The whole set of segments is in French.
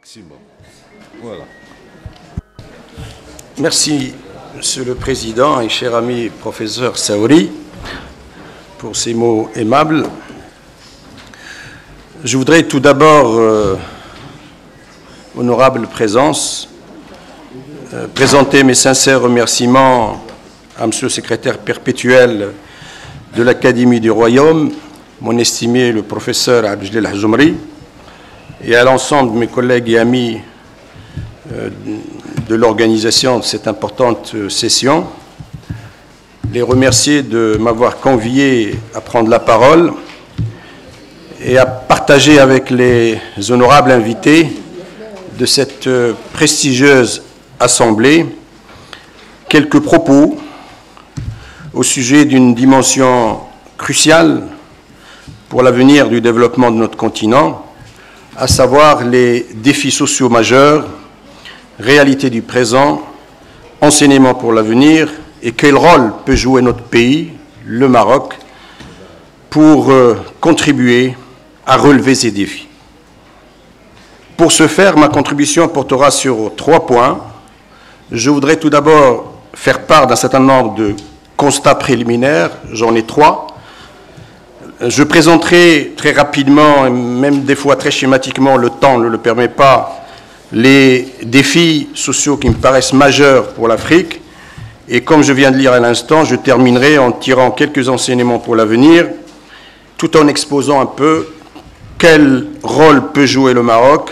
maximum. Voilà. Merci, Monsieur le Président et cher ami professeur Saouri, pour ces mots aimables. Je voudrais tout d'abord, honorable présence, présenter mes sincères remerciements à Monsieur le secrétaire perpétuel de l'Académie du Royaume, mon estimé le professeur Abdelil Hajoumri, et à l'ensemble de mes collègues et amis de l'organisation de cette importante session, les remercier de m'avoir convié à prendre la parole et à partager avec les honorables invités de cette prestigieuse assemblée quelques propos au sujet d'une dimension cruciale pour l'avenir du développement de notre continent, à savoir les défis sociaux majeurs, réalité du présent, enseignement pour l'avenir et quel rôle peut jouer notre pays, le Maroc, pour contribuer à relever ces défis. Pour ce faire, ma contribution portera sur 3 points. Je voudrais tout d'abord faire part d'un certain nombre de constats préliminaires, j'en ai 3. Je présenterai très rapidement, et même des fois très schématiquement, le temps ne le permet pas, les défis sociaux qui me paraissent majeurs pour l'Afrique. Et comme je viens de lire à l'instant, je terminerai en tirant quelques enseignements pour l'avenir, tout en exposant un peu quel rôle peut jouer le Maroc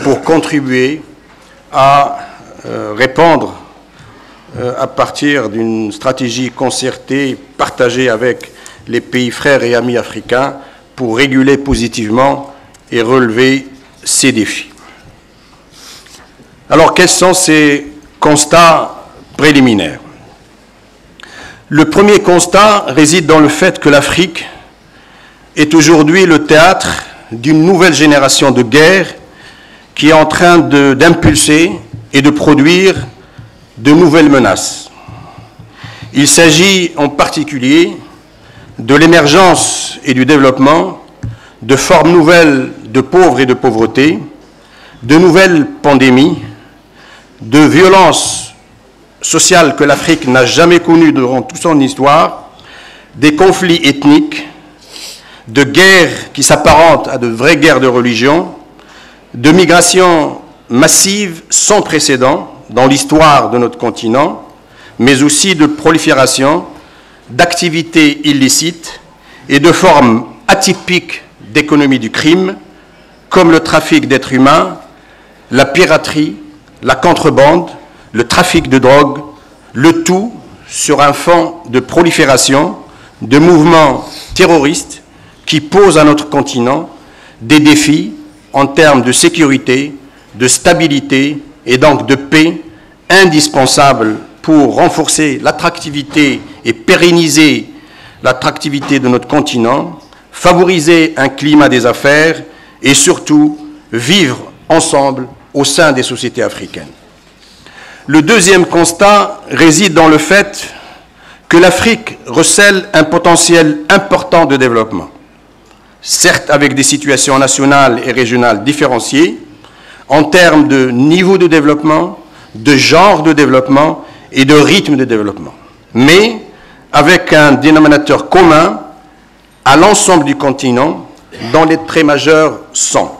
pour contribuer à répandre, à partir d'une stratégie concertée, partagée avec les pays frères et amis africains, pour réguler positivement et relever ces défis. Alors, quels sont ces constats préliminaires? Le premier constat réside dans le fait que l'Afrique est aujourd'hui le théâtre d'une nouvelle génération de guerres qui est en train d'impulser et de produire de nouvelles menaces. Il s'agit en particulier de l'émergence et du développement de formes nouvelles de pauvres et de pauvreté, de nouvelles pandémies, de violences sociales que l'Afrique n'a jamais connues durant toute son histoire, des conflits ethniques, de guerres qui s'apparentent à de vraies guerres de religion, de migrations massives sans précédent dans l'histoire de notre continent, mais aussi de prolifération d'activités illicites et de formes atypiques d'économie du crime, comme le trafic d'êtres humains, la piraterie, la contrebande, le trafic de drogue, le tout sur un fond de prolifération de mouvements terroristes qui posent à notre continent des défis en termes de sécurité, de stabilité et donc de paix indispensables pour renforcer l'attractivité et pérenniser l'attractivité de notre continent, favoriser un climat des affaires et surtout vivre ensemble au sein des sociétés africaines. Le deuxième constat réside dans le fait que l'Afrique recèle un potentiel important de développement, certes avec des situations nationales et régionales différenciées en termes de niveau de développement, de genre de développement et de rythme de développement, mais avec un dénominateur commun à l'ensemble du continent dont les traits majeurs sont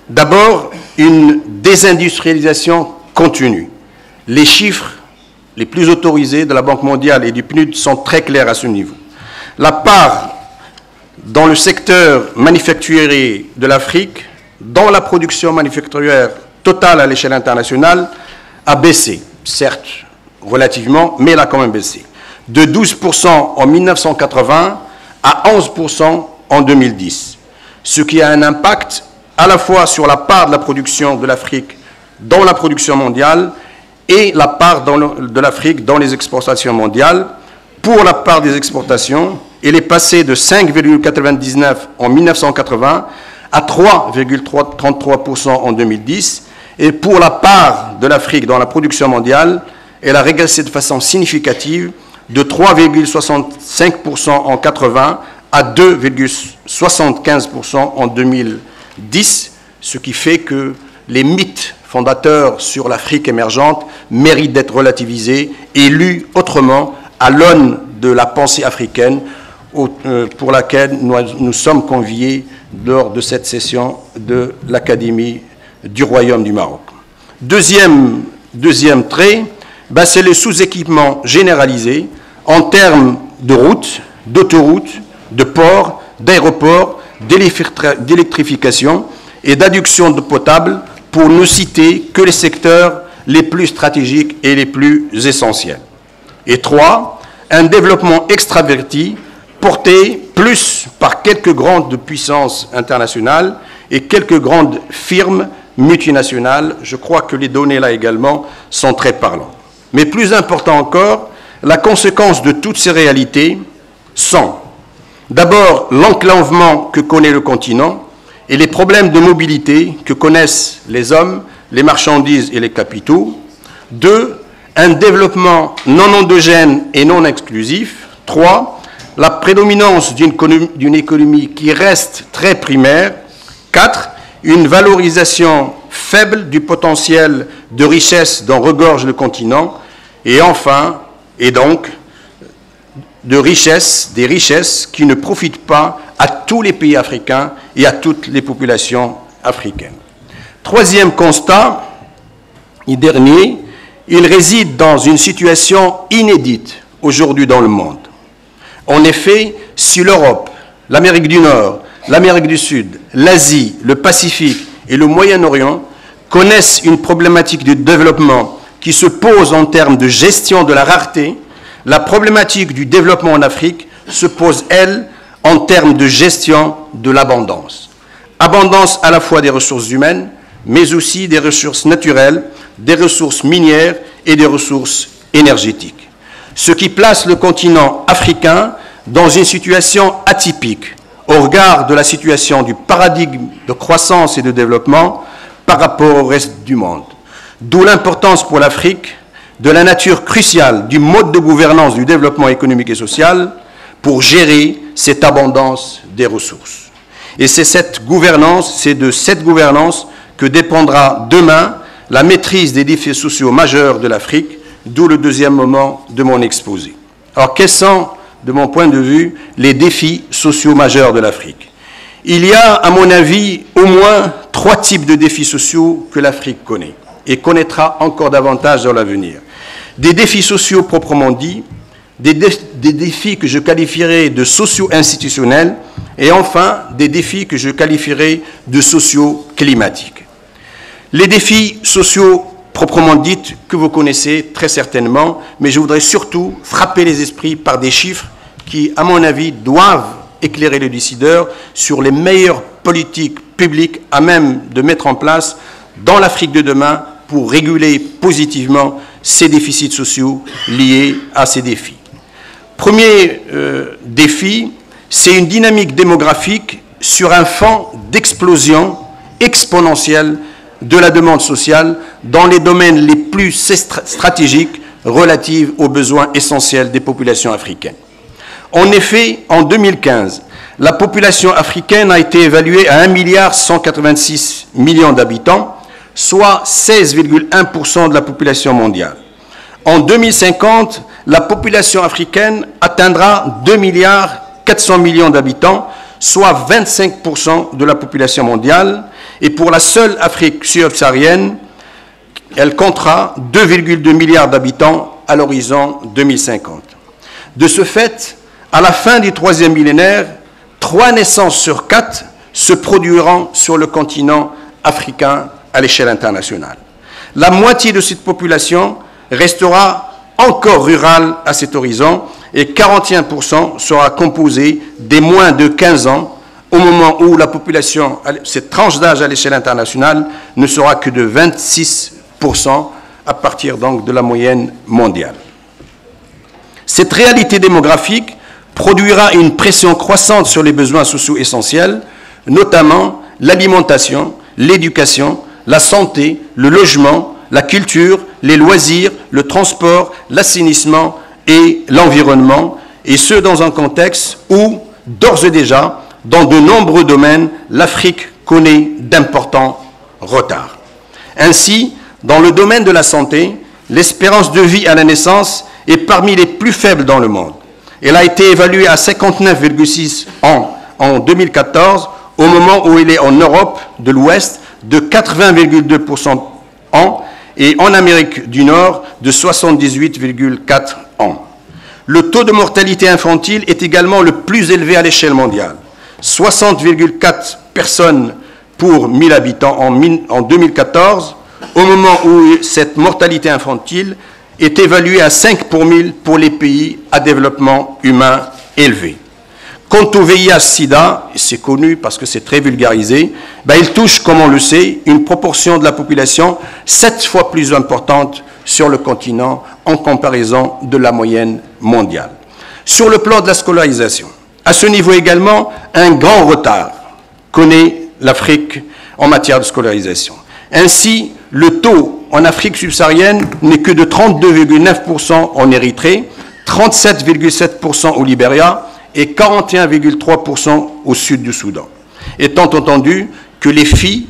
d'abord une désindustrialisation continue. Les chiffres les plus autorisés de la Banque mondiale et du PNUD sont très clairs à ce niveau. La part dans le secteur manufacturier de l'Afrique, dans la production manufacturière totale à l'échelle internationale, a baissé, certes relativement, mais elle a quand même baissé, de 12% en 1980 à 11% en 2010, ce qui a un impact à la fois sur la part de la production de l'Afrique dans la production mondiale et la part de l'Afrique dans les exportations mondiales. Pour la part des exportations, elle est passée de 5,99 en 1980 à 3,33% en en et pour la part de l'Afrique dans la production mondiale, elle a régressé de façon significative de 3,65% en 80 à 2,75% en 2010, ce qui fait que les mythes fondateurs sur l'Afrique émergente méritent d'être relativisés et lus autrement à l'aune de la pensée africaine pour laquelle nous sommes conviés lors de cette session de l'Académie du Royaume du Maroc. Deuxième trait, c'est le sous-équipement généralisé en termes de routes, d'autoroutes, de ports, d'aéroports, d'électrification et d'adduction d'eau potable, pour ne citer que les secteurs les plus stratégiques et les plus essentiels. Et 3, un développement extraverti porté plus par quelques grandes puissances internationales et quelques grandes firmes multinationales. Je crois que les données là également sont très parlantes. Mais plus important encore, la conséquence de toutes ces réalités sont d'abord l'enclavement que connaît le continent et les problèmes de mobilité que connaissent les hommes, les marchandises et les capitaux. 2, un développement non endogène et non exclusif. 3, la prédominance d'une économie qui reste très primaire. 4, une valorisation faible du potentiel de richesse dont regorge le continent. Et enfin, et donc, des richesses qui ne profitent pas à tous les pays africains et à toutes les populations africaines. Troisième constat, et dernier, il réside dans une situation inédite aujourd'hui dans le monde. En effet, si l'Europe, l'Amérique du Nord, l'Amérique du Sud, l'Asie, le Pacifique et le Moyen-Orient connaissent une problématique de développement qui se pose en termes de gestion de la rareté, la problématique du développement en Afrique se pose, elle, en termes de gestion de l'abondance. Abondance à la fois des ressources humaines, mais aussi des ressources naturelles, des ressources minières et des ressources énergétiques. Ce qui place le continent africain dans une situation atypique au regard de la situation du paradigme de croissance et de développement par rapport au reste du monde. D'où l'importance pour l'Afrique de la nature cruciale du mode de gouvernance du développement économique et social pour gérer cette abondance des ressources. Et c'est de cette gouvernance que dépendra demain la maîtrise des défis sociaux majeurs de l'Afrique, d'où le deuxième moment de mon exposé. Alors, quels sont, de mon point de vue, les défis sociaux majeurs de l'Afrique? Il y a, à mon avis, au moins 3 types de défis sociaux que l'Afrique connaît et connaîtra encore davantage dans l'avenir. Des défis sociaux proprement dits, des défis que je qualifierais de socio-institutionnels et enfin des défis que je qualifierais de socio-climatiques. Les défis sociaux proprement dits que vous connaissez très certainement, mais je voudrais surtout frapper les esprits par des chiffres qui, à mon avis, doivent éclairer les décideurs sur les meilleures politiques publiques à même de mettre en place dans l'Afrique de demain pour réguler positivement ces déficits sociaux liés à ces défis. Premier défi, c'est une dynamique démographique sur un fond d'explosion exponentielle de la demande sociale dans les domaines les plus stratégiques relatifs aux besoins essentiels des populations africaines. En effet, en 2015, la population africaine a été évaluée à 1,186 milliard d'habitants, soit 16,1% de la population mondiale. En 2050, la population africaine atteindra 2,4 milliards d'habitants, soit 25% de la population mondiale. Et pour la seule Afrique subsaharienne, elle comptera 2,2 milliards d'habitants à l'horizon 2050. De ce fait, à la fin du 3e millénaire, 3 naissances sur 4 se produiront sur le continent africain à l'échelle internationale. La moitié de cette population restera encore rurale à cet horizon et 41% sera composée des moins de 15 ans au moment où la population, cette tranche d'âge à l'échelle internationale, ne sera que de 26% à partir donc de la moyenne mondiale. Cette réalité démographique produira une pression croissante sur les besoins sociaux essentiels, notamment l'alimentation, l'éducation, la santé, le logement, la culture, les loisirs, le transport, l'assainissement et l'environnement, et ce dans un contexte où, d'ores et déjà, dans de nombreux domaines, l'Afrique connaît d'importants retards. Ainsi, dans le domaine de la santé, l'espérance de vie à la naissance est parmi les plus faibles dans le monde. Elle a été évaluée à 59,6 ans en 2014, au moment où elle est en Europe de l'Ouest de 80,2% ans et en Amérique du Nord de 78,4 ans. Le taux de mortalité infantile est également le plus élevé à l'échelle mondiale. 60,4 personnes pour 1000 habitants en 2014, au moment où cette mortalité infantile est évaluée à 5 pour 1000 pour les pays à développement humain élevé. Quant au VIH-Sida, c'est connu parce que c'est très vulgarisé, il touche, comme on le sait, une proportion de la population 7 fois plus importante sur le continent en comparaison de la moyenne mondiale. Sur le plan de la scolarisation, à ce niveau également, un grand retard connaît l'Afrique en matière de scolarisation. Ainsi, le taux en Afrique subsaharienne n'est que de 32,9% en Érythrée, 37,7% au Libéria et 41,3% au sud du Soudan. Étant entendu que les filles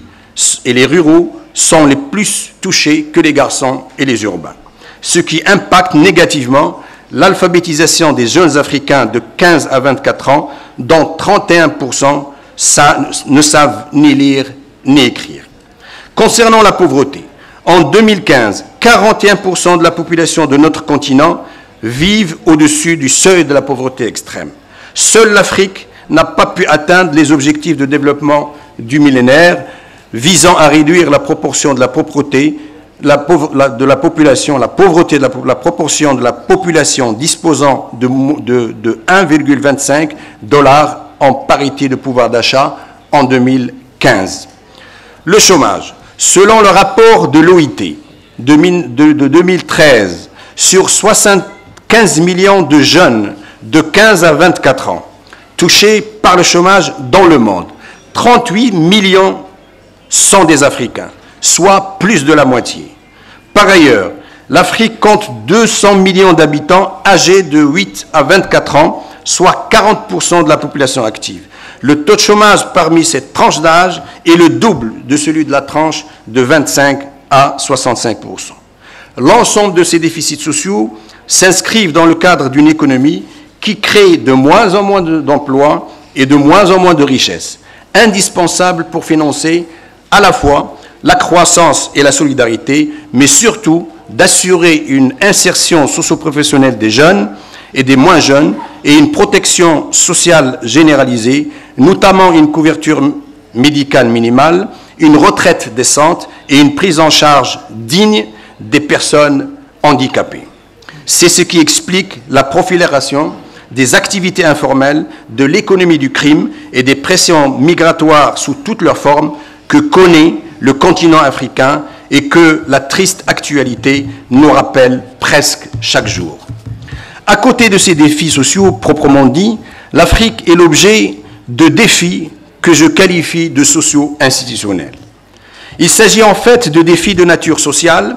et les ruraux sont les plus touchés que les garçons et les urbains, ce qui impacte négativement l'alphabétisation des jeunes Africains de 15 à 24 ans, dont 31% ne savent ni lire ni écrire. Concernant la pauvreté, en 2015, 41% de la population de notre continent vivent au-dessus du seuil de la pauvreté extrême. Seule l'Afrique n'a pas pu atteindre les objectifs de développement du millénaire visant à réduire la proportion de la pauvreté, la proportion de la population disposant de 1,25 $ en parité de pouvoir d'achat en 2015. Le chômage. Selon le rapport de l'OIT de 2013, sur 75 millions de jeunes de 15 à 24 ans touchés par le chômage dans le monde, 38 millions sont des Africains, soit plus de la moitié. Par ailleurs, l'Afrique compte 200 millions d'habitants âgés de 8 à 24 ans, soit 40% de la population active. Le taux de chômage parmi cette tranche d'âge est le double de celui de la tranche de 25 à 65%. L'ensemble de ces déficits sociaux s'inscrivent dans le cadre d'une économie qui crée de moins en moins d'emplois et de moins en moins de richesses, indispensables pour financer à la fois la croissance et la solidarité, mais surtout d'assurer une insertion socio-professionnelle des jeunes et des moins jeunes et une protection sociale généralisée, notamment une couverture médicale minimale, une retraite décente et une prise en charge digne des personnes handicapées. C'est ce qui explique la prolifération des activités informelles, de l'économie du crime et des pressions migratoires sous toutes leurs formes que connaît le continent africain et que la triste actualité nous rappelle presque chaque jour. À côté de ces défis sociaux proprement dits, l'Afrique est l'objet de défis que je qualifie de socio-institutionnels. Il s'agit en fait de défis de nature sociale,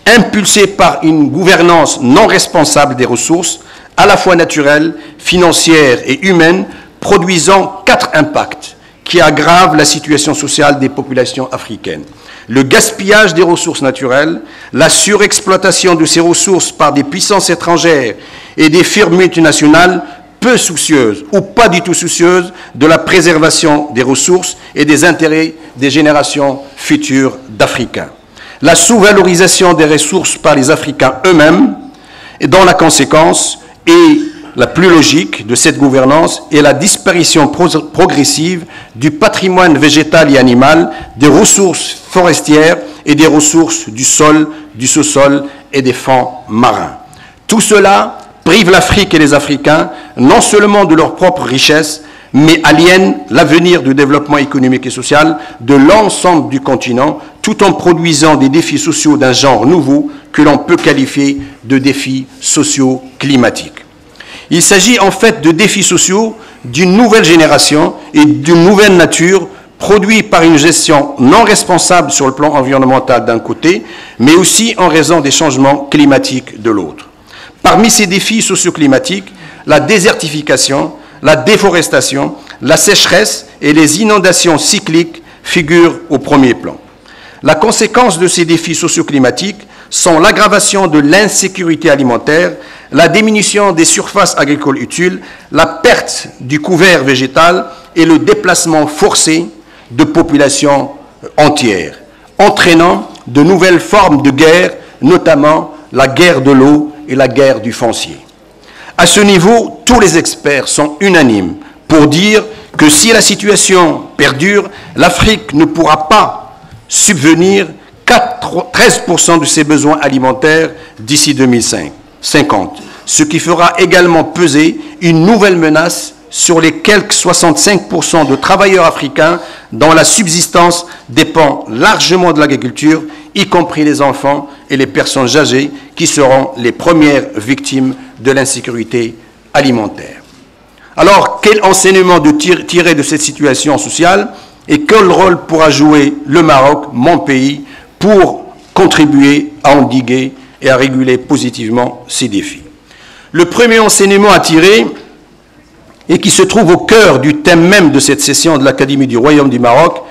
impulsés par une gouvernance non responsable des ressources, à la fois naturelles, financières et humaines, produisant 4 impacts qui aggravent la situation sociale des populations africaines. Le gaspillage des ressources naturelles, la surexploitation de ces ressources par des puissances étrangères et des firmes multinationales peu soucieuses ou pas du tout soucieuses de la préservation des ressources et des intérêts des générations futures d'Africains. La sous-valorisation des ressources par les Africains eux-mêmes et dont la conséquence est la plus logique de cette gouvernance est la disparition progressive du patrimoine végétal et animal, des ressources forestières et des ressources du sol, du sous-sol et des fonds marins. Tout cela prive l'Afrique et les Africains non seulement de leur propre richesse, mais aliène l'avenir du développement économique et social de l'ensemble du continent, tout en produisant des défis sociaux d'un genre nouveau que l'on peut qualifier de défis sociaux climatiques. Il s'agit en fait de défis sociaux d'une nouvelle génération et d'une nouvelle nature produits par une gestion non responsable sur le plan environnemental d'un côté, mais aussi en raison des changements climatiques de l'autre. Parmi ces défis socio-climatiques, la désertification, la déforestation, la sécheresse et les inondations cycliques figurent au premier plan. La conséquence de ces défis socioclimatiques sont l'aggravation de l'insécurité alimentaire, la diminution des surfaces agricoles utiles, la perte du couvert végétal et le déplacement forcé de populations entières, entraînant de nouvelles formes de guerre, notamment la guerre de l'eau et la guerre du foncier. À ce niveau, tous les experts sont unanimes pour dire que si la situation perdure, l'Afrique ne pourra pas subvenir qu'à 13% de ses besoins alimentaires d'ici 2050, ce qui fera également peser une nouvelle menace sur les quelques 65% de travailleurs africains dont la subsistance dépend largement de l'agriculture, y compris les enfants et les personnes âgées qui seront les premières victimes de l'insécurité alimentaire. Alors, quel enseignement tirer de cette situation sociale et quel rôle pourra jouer le Maroc, mon pays, pour contribuer à endiguer et à réguler positivement ces défis? Le premier enseignement à tirer, et qui se trouve au cœur du thème même de cette session de l'Académie du Royaume du Maroc,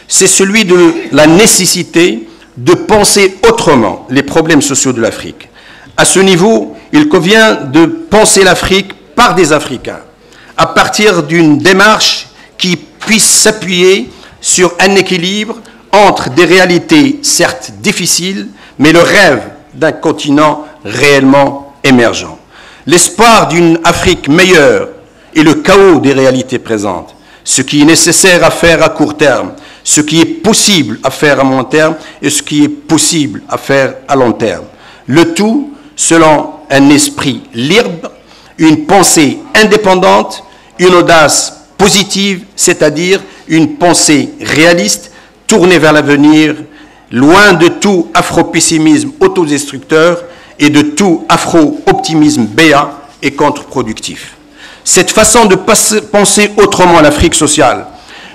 c'est celui de la nécessité de penser autrement les problèmes sociaux de l'Afrique. À ce niveau, il convient de penser l'Afrique par des Africains, à partir d'une démarche qui puisse s'appuyer sur un équilibre entre des réalités certes difficiles, mais le rêve d'un continent réellement émergent. L'espoir d'une Afrique meilleure et le chaos des réalités présentes, ce qui est nécessaire à faire à court terme, ce qui est possible à faire à moyen terme et ce qui est possible à faire à long terme. Le tout selon un esprit libre, une pensée indépendante, une audace positive, c'est-à-dire une pensée réaliste, tournée vers l'avenir, loin de tout afro-pessimisme autodestructeur et de tout afro-optimisme béat et contre-productif. Cette façon de penser autrement l'Afrique sociale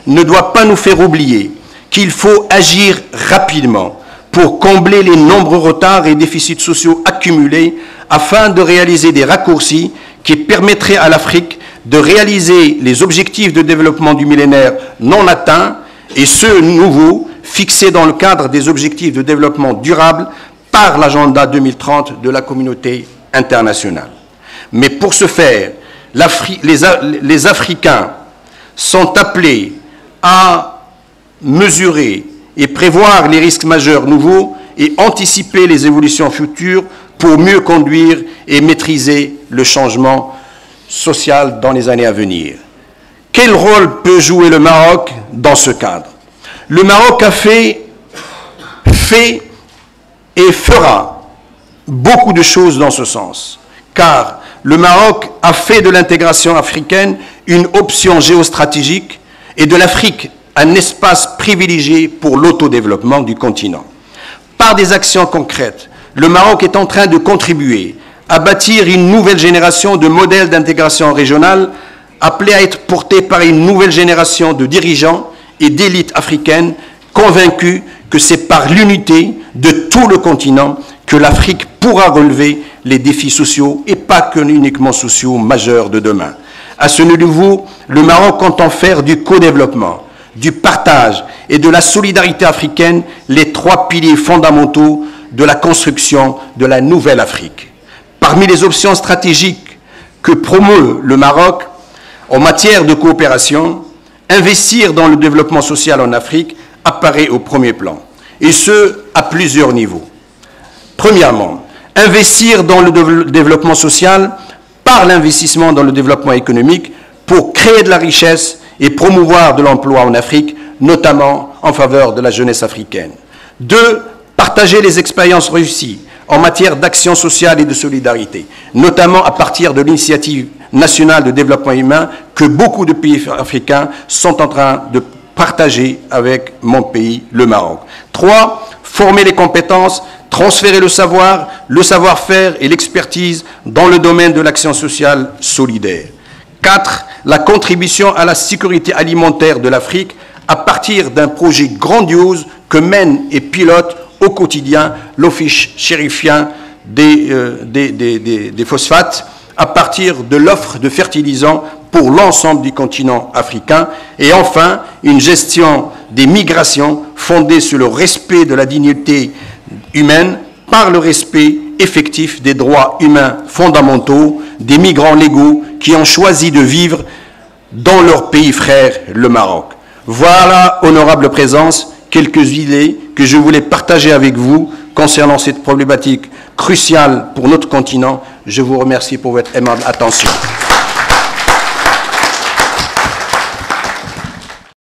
ne doit pas nous faire oublier qu'il faut agir rapidement pour combler les nombreux retards et déficits sociaux accumulés afin de réaliser des raccourcis qui permettraient à l'Afrique de réaliser les objectifs de développement du millénaire non atteints et ceux nouveaux fixés dans le cadre des objectifs de développement durable par l'agenda 2030 de la communauté internationale. Mais pour ce faire, les Africains sont appelés à mesurer et prévoir les risques majeurs nouveaux et anticiper les évolutions futures pour mieux conduire et maîtriser le changement social dans les années à venir. Quel rôle peut jouer le Maroc dans ce cadre? Le Maroc a fait et fera beaucoup de choses dans ce sens, car le Maroc a fait de l'intégration africaine une option géostratégique et de l'Afrique un espace privilégié pour l'autodéveloppement du continent. Par des actions concrètes, le Maroc est en train de contribuer à bâtir une nouvelle génération de modèles d'intégration régionale appelés à être portés par une nouvelle génération de dirigeants et d'élites africaines convaincus que c'est par l'unité de tout le continent que l'Afrique pourra relever les défis sociaux et pas que uniquement sociaux majeurs de demain. À ce niveau, le Maroc entend faire du co-développement, du partage et de la solidarité africaine les trois piliers fondamentaux de la construction de la nouvelle Afrique. Parmi les options stratégiques que promeut le Maroc en matière de coopération, investir dans le développement social en Afrique apparaît au premier plan, et ce, à plusieurs niveaux. Premièrement, investir dans le développement social par l'investissement dans le développement économique pour créer de la richesse et promouvoir de l'emploi en Afrique, notamment en faveur de la jeunesse africaine. Deux, partager les expériences réussies en matière d'action sociale et de solidarité, notamment à partir de l'initiative nationale de développement humain que beaucoup de pays africains sont en train de partager avec mon pays, le Maroc. Trois, former les compétences, transférer le savoir-faire et l'expertise dans le domaine de l'action sociale solidaire. 4. La contribution à la sécurité alimentaire de l'Afrique à partir d'un projet grandiose que mène et pilote au quotidien l'Office chérifien des phosphates à partir de l'offre de fertilisants pour l'ensemble du continent africain. Et enfin, une gestion des migrations fondée sur le respect de la dignité humaine par le respect effectif des droits humains fondamentaux des migrants légaux qui ont choisi de vivre dans leur pays frère, le Maroc. Voilà, honorable présence, quelques idées que je voulais partager avec vous concernant cette problématique cruciale pour notre continent. Je vous remercie pour votre aimable attention.